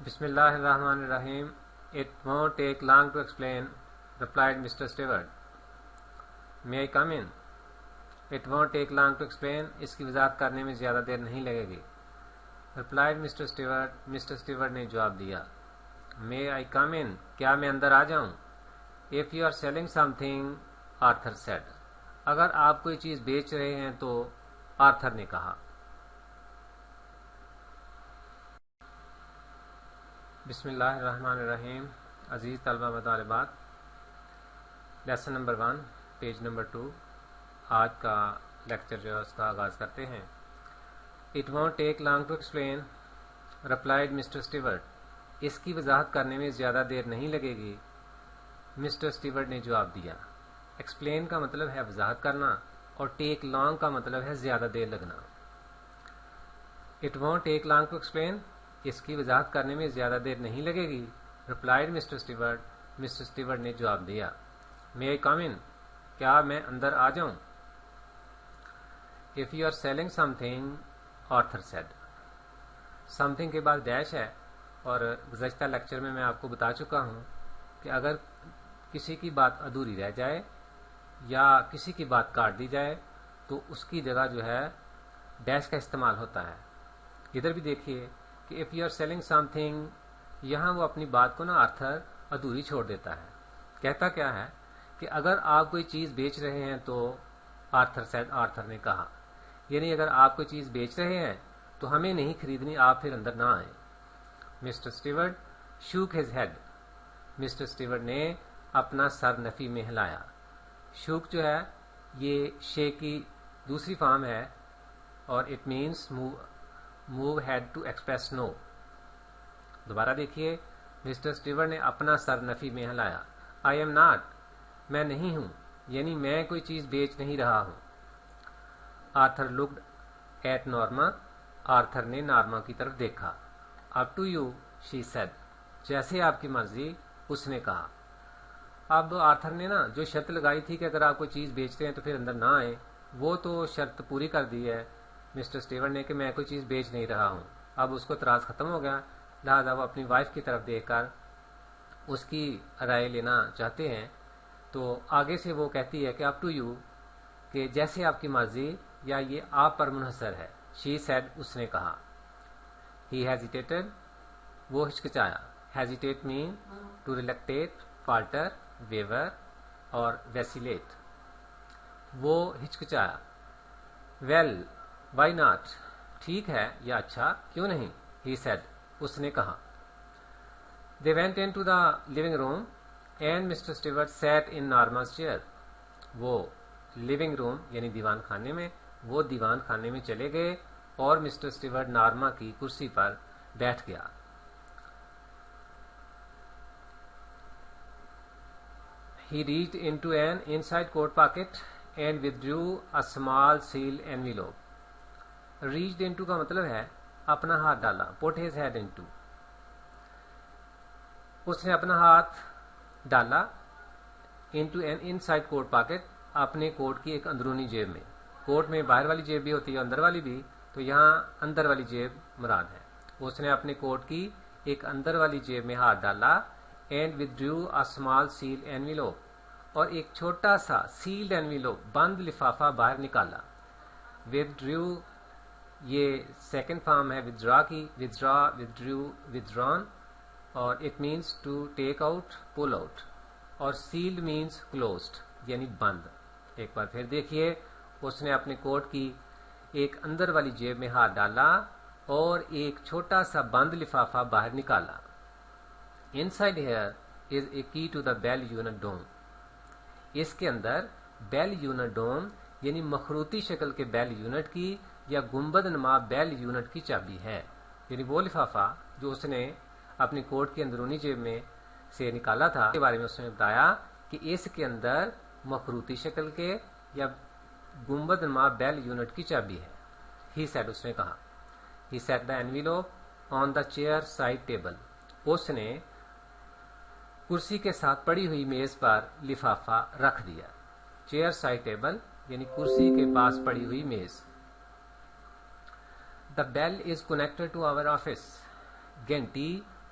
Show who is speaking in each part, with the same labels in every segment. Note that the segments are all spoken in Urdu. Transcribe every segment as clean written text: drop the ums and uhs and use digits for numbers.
Speaker 1: Bismillah ar-Rahman ar-Rahim. It won't take long to explain, replied Mr. Stewart. May I come in? It won't take long to explain. اس کی وضاحت کرنے میں زیادہ دیر نہیں لگے گی. Replied Mr. Stewart. Mr. Stewart نے جواب دیا. May I come in? کیا میں اندر آ جاؤں؟ If you are selling something, Arthur said. اگر آپ کوئی چیز بیچ رہے ہیں تو آرتھر نے کہا. بسم اللہ الرحمن الرحیم. عزیز طلبہ و طالبات، لیسن نمبر 1 پیج نمبر 2 آج کا لیکچر جو ہے اس کا آغاز کرتے ہیں. It won't take long to explain replied Mr Stewart. اس کی وضاحت کرنے میں زیادہ دیر نہیں لگے گی، مسٹر اسٹیورٹ نے جواب دیا. ایکسپلین کا مطلب ہے وضاحت کرنا اور ٹیک لانگ کا مطلب ہے زیادہ دیر لگنا. It won't take long to explain, اس کی وضاحت کرنے میں زیادہ دیر نہیں لگے گی. Replied Mr Stewart. Mr Stewart نے جواب دیا. مے آئی کم ان؟ کیا میں اندر آ جاؤں؟ If you are selling something, Arthur said. Something کے بعد ڈیش ہے، اور گزشتہ لیکچر میں آپ کو بتا چکا ہوں کہ اگر کسی کی بات ادھوری رہ جائے یا کسی کی بات کاٹ دی جائے تو اس کی جگہ جو ہے ڈیش کا استعمال ہوتا ہے. ادھر بھی دیکھیے کہ if you are selling something, یہاں وہ اپنی بات کو نا آرتھر ادھوری چھوڑ دیتا ہے. کہتا کیا ہے کہ اگر آپ کوئی چیز بیچ رہے ہیں تو آرتھر سیڈ، آرتھر نے کہا. یعنی اگر آپ کوئی چیز بیچ رہے ہیں تو ہمیں نہیں خریدنی، آپ پھر اندر نہ آئیں. Mr Stewart shook his head. Mr Stewart نے اپنا سر نفی میں ہلایا. شوک جو ہے یہ شے کی دوسری فارم ہے اور it means move head to express no. دوبارہ دیکھیے، مسٹر اسٹیورٹ نے اپنا سر نفی میں ہلایا. آئی ایم ناٹ، میں نہیں ہوں، یعنی میں کوئی چیز بیچ نہیں رہا ہوں. Arthur looked at Norma. Arthur نے نارما کی طرف دیکھا. Up to you, she said. جیسے آپ کی مرضی، اس نے کہا. اب آرتھر نے نا جو شرط لگائی تھی کہ اگر آپ کوئی چیز بیچتے ہیں تو پھر اندر نہ آئے، وہ تو شرط پوری کر دی ہے مسٹر اسٹیورٹ نے کہ میں کوئی چیز بیچ نہیں رہا ہوں. اب اس کو اعتراض ختم ہو گیا، لہٰذا وہ اپنی وائف کی طرف دیکھ کر اس کی رائے لینا چاہتے ہیں. تو آگے سے وہ کہتی ہے کہ اپ ٹو یو، کہ جیسے آپ کی مرضی یا یہ آپ پر منحصر ہے. شی سیڈ، اس نے کہا. ہی ہیزیٹیٹڈ، وہ ہچکچایا. ہیزیٹیٹ مین ٹو ریلیکٹیٹ، فالٹر، ویور اور ویسیلیٹ. وہ ہچکچایا. ویل وائی ناٹ، ٹھیک ہے یا اچھا کیوں نہیں. ہی سیڈ، اس نے کہا. They went into the living room and Mr Stewart sat in Norma's chair. وہ لیونگ روم یعنی دیوان خانے میں، وہ دیوان خانے میں چلے گئے اور مسٹر اسٹیورٹ نارما کی کرسی پر بیٹھ گیا. He reached into an inside coat pocket and withdrew a small sealed envelope. Reached into کا مطلب ہے اپنا ہاتھ ڈالا. Put his head into. اس نے اپنا ہاتھ ڈالا into an inside coat pocket، اپنے کوٹ کی ایک اندرونی جیب میں. کوٹ میں باہر والی جیب بھی ہوتی ہے، اندر والی بھی، تو یہاں اندر والی جیب مراد ہے. اس نے اپنے کوٹ کی ایک اندر والی جیب میں ہاتھ ڈالا. And withdrew a small sealed envelope، اور ایک چھوٹا سا سیلڈ انویلوپ، بند لفافہ باہر نکالا. withdrew یہ سیکنڈ فارم ہے withdraw کی. withdraw، withdrew، withdrawn، اور it means to take out، pull out، اور sealed means closed یعنی بند. ایک بار پھر دیکھیے، اس نے اپنے کوٹ کی ایک اندر والی جیب میں ہاتھ ڈالا اور ایک چھوٹا سا بند لفافہ باہر نکالا. Inside here is a key to the bell unit dome. اس کے اندر بیل یونٹ ڈوم یعنی مخروطی شکل کے بیل یونٹ کی یا گنبد نما بیل یونٹ کی چابی ہے. یعنی وہ لفافہ جو اس نے اپنی کوٹ کی اندرونی جیب میں سے نکالا تھا، کے بارے میں اس نے بتایا کہ اس کے اندر مخروطی شکل کے یا گنبد نما بیل یونٹ کی چابی ہے. ہی سیڈ، اس نے کہا. He set the envelope on the chair side table. اس نے کرسی کے ساتھ پڑی ہوئی میز پر لفافہ رکھ دیا. چیئر سائڈ ٹیبل یعنی کرسی کے پاس پڑی ہوئی میز. The bell is connected to our office. گھنٹی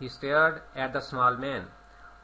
Speaker 1: He stared at the small man.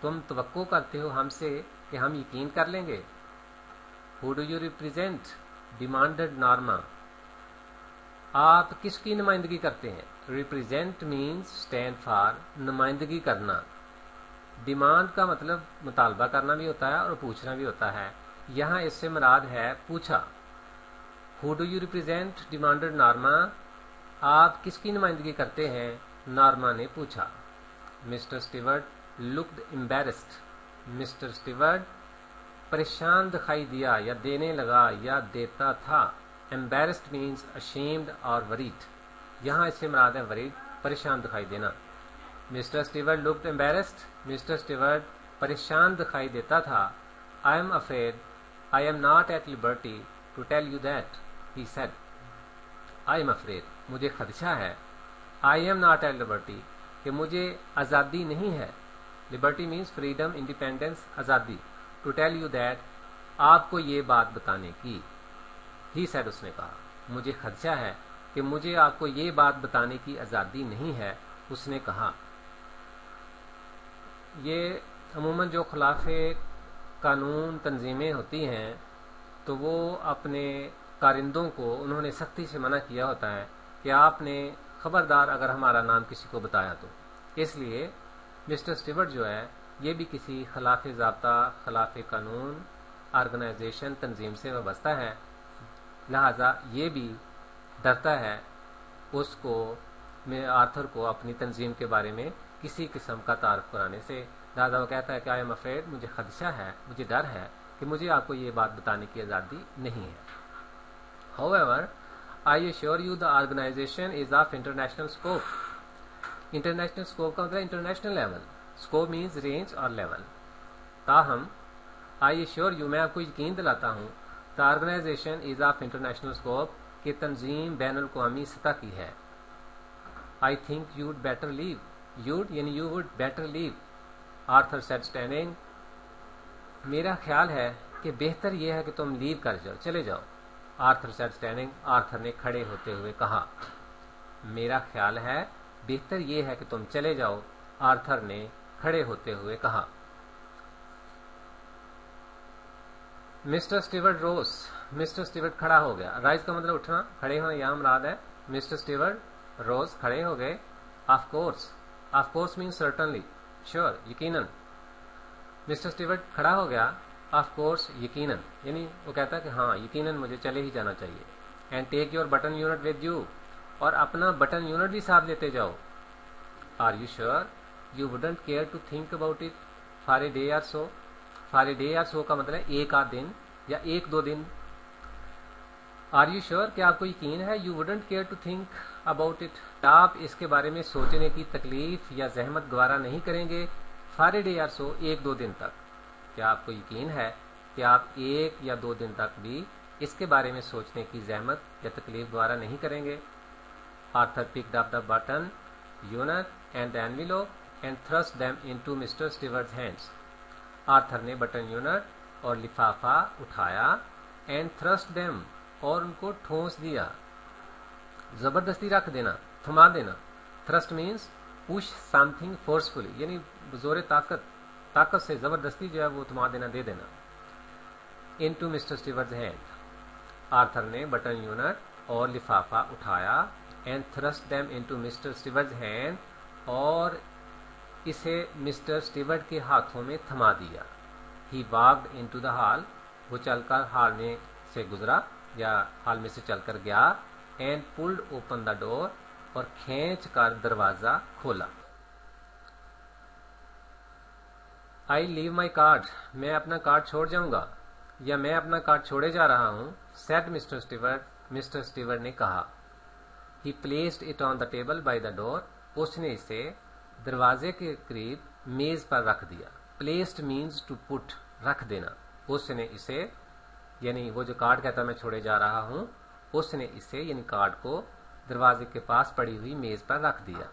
Speaker 1: تم توقع کرتے ہو ہم سے کہ ہم یقین کر لیں گے. Who do you represent? Demanded Norma. آپ کس کی نمائندگی کرتے ہیں؟ ریپریزینٹ مینس اسٹینڈ فار، نمائندگی کرنا. ڈیمانڈ کا مطلب مطالبہ کرنا بھی ہوتا ہے اور پوچھنا بھی ہوتا ہے. یہاں اس سے مراد ہے پوچھا. Who do you represent? Demanded Norma. آپ کس کی نمائندگی کرتے ہیں؟ نارما نے پوچھا. Mister Stewart looked embarrassed. Mister Stewart پریشان دکھائی دیا یا دینے لگا یا دیتا تھا. embarrassed means ashamed اور worried. یہاں اس سے مراد ہے worried، پریشان دکھائی دینا. Mister Stewart looked embarrassed. Mister Stewart پریشان دکھائی دیتا تھا. I am afraid I am not at liberty to tell you that, he said. I am afraid مجھے خدشہ ہے. I am not at liberty کہ مجھے آزادی نہیں ہے. Liberty means freedom, independence, آزادی. To tell you that آپ کو یہ بات بتانے کی. He said اس نے کہا مجھے خدشہ ہے کہ مجھے آپ کو یہ بات بتانے کی آزادی نہیں ہے. اس نے کہا. یہ عموماً جو خلاف قانون تنظیمیں ہوتی ہیں تو وہ اپنے کارندوں کو انہوں نے سختی سے منع کیا ہوتا ہے کہ آپ نے خبردار اگر ہمارا نام کسی کو بتایا تو. اس لیے مسٹر اسٹیورٹ جو ہے یہ بھی کسی خلاف ضابطہ، خلاف قانون آرگنائزیشن تنظیم سے وابستہ ہے، لہذا یہ بھی ڈرتا ہے اس کو آرتھر کو اپنی تنظیم کے بارے میں کسی قسم کا تعارف کرانے سے. لہٰذا وہ کہتا ہے کہ آئی ایم افریڈ مجھے خدشہ ہے، مجھے ڈر ہے کہ مجھے آپ کو یہ بات بتانے کی آزادی نہیں ہے. However, I assure you the organization is of international scope. International scope کا مطلب international level. Scope means range اور level. تاہم I assure you میں آپ کو یقین دلاتا ہوں the organization is of international scope کہ تنظیم بین الاقوامی سطح کی ہے. I think you'd better leave. You'd یعنی you would better leave. Arthur said standing. میرا خیال ہے کہ بہتر یہ ہے کہ تم لیو کر جاؤ، چلے جاؤ. Arthur said standing. آرتھر نے کھڑے ہوتے ہوئے کہا. میرا خیال ہے بہتر یہ ہے کہ تم چلے جاؤ، آرتھر نے کھڑے ہوتے ہوئے کہا. مسٹر اسٹیورٹ روز. مسٹر اسٹیورٹ کھڑا ہو گیا. رائز کا مطلب اٹھنا، کھڑے ہونا یہاں مراد ہے. مسٹر اسٹیورٹ روز کھڑے ہو گئے. Of course. Of course means certainly, sure, یقیناً. مسٹر اسٹیورٹ کھڑا ہو گیا. آف کورس یقیناً، یعنی وہ کہتا ہے کہ ہاں یقیناً مجھے چلے ہی جانا چاہیے. And take your button unit with you. اور اپنا بٹن یونٹ بھی ساتھ لیتے جاؤ. Are you sure you wouldn't care to think about it for a day or so. For a day or so کا مطلب ایک آدھ دن یا ایک دو دن. آر یو شیور کہ آپ کو یقین ہے you wouldn't care to think about it آپ اس کے بارے میں سوچنے کی تکلیف یا زحمت گوارا نہیں کریں گے. For a day or so ایک دو دن تک. کیا آپ کو یقین ہے کہ آپ ایک یا دو دن تک بھی اس کے بارے میں سوچنے کی زحمت یا تکلیف گوارا نہیں کریں گے. Arthur picked up the button unit and the envelope and thrust them into Mr. Stewart's hands. Arthur نے بٹن یونٹ اور لفافہ اٹھایا and thrust them اور ان کو ٹھونس دیا. زبردستی رکھ دینا، تھما دینا. thrust means push something forcefully یعنی بزور طاقت سے زبردستی جو ہے وہ تھما دینا، دے دینا. into Mr. Stewart's hand. Arthur نے بٹن یونٹ اور لفافہ اٹھایا and thrust them into Mr. Stewart's hand اور اسے مسٹر اسٹیورٹ کے ہاتھوں میں تھما دیا. He walked into the hall. وہ چل کر ہال میں سے گزرا یا ہال میں سے چل کر گیا. and pulled open the door اور کھینچ کر دروازہ کھولا. I leave my card. میں اپنا کارڈ چھوڑ جاؤں گا یا میں اپنا کارڈ چھوڑے جا رہا ہوں. said Mr. Stewart. Mister Stewart نے کہا. He placed it on the table by the door. اس نے اسے دروازے کے قریب میز پر رکھ دیا. placed means to put رکھ دینا. اس نے اسے یعنی وہ جو کارڈ کہتا میں چھوڑے جا رہا ہوں اس نے اسے یعنی کارڈ کو دروازے کے پاس پڑی ہوئی میز پر رکھ دیا.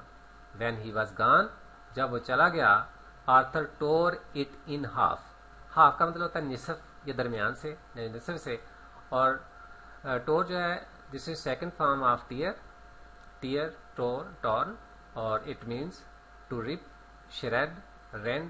Speaker 1: when he was gone جب وہ چلا گیا Arthur tore it in half. half کا مطلب ہوتا ہے نصف یا درمیان سے، نصف سے. اور ٹور جو ہے this is second form of tear. Tore torn اور it means to rip, shred, rend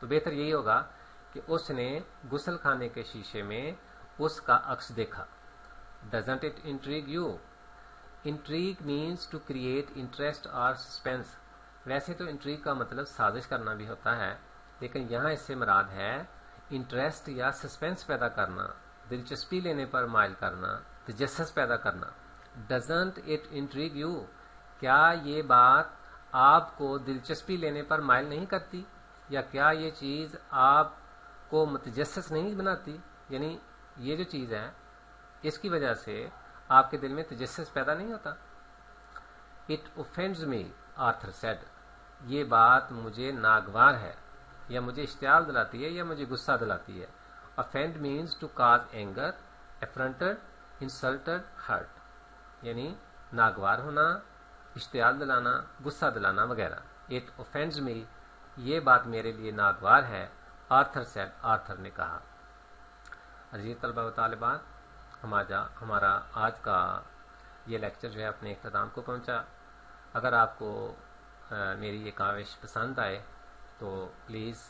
Speaker 1: تو بہتر یہی ہوگا کہ اس نے غسل خانے کے شیشے میں اس کا عکس دیکھا. Doesn't it intrigue you? Intrigue means to create interest or suspense. ویسے تو انٹریگ کا مطلب سازش کرنا بھی ہوتا ہے، لیکن یہاں اس سے مراد ہے انٹرسٹ یا سسپینس پیدا کرنا، دلچسپی لینے پر مائل کرنا، تجسس پیدا کرنا. Doesn't it intrigue you? کیا یہ بات آپ کو دلچسپی لینے پر مائل نہیں کرتی، یا کیا یہ چیز آپ کو متجسس نہیں بناتی؟ یعنی یہ جو چیز ہے اس کی وجہ سے آپ کے دل میں تجسس پیدا نہیں ہوتا. It offends me, Arthur said. یہ بات مجھے ناگوار ہے، یا مجھے اشتعال دلاتی ہے، یا مجھے غصہ دلاتی ہے. Offend means to cause anger, affronted, insulted, hurt. یعنی ناگوار ہونا، اشتعال دلانا، غصہ دلانا وغیرہ. It offends me. یہ بات میرے لیے ناگوار ہے، آرتھر said. آرتھر نے کہا. عزیز طلبہ و طالبات، ہمارا آج کا یہ لیکچر جو ہے اپنے اختتام کو پہنچا. اگر آپ کو میری یہ کاوش پسند آئے تو پلیز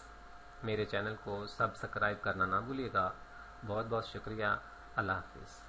Speaker 1: میرے چینل کو سبسکرائب کرنا نہ بھولیے گا. بہت بہت شکریہ. اللہ حافظ.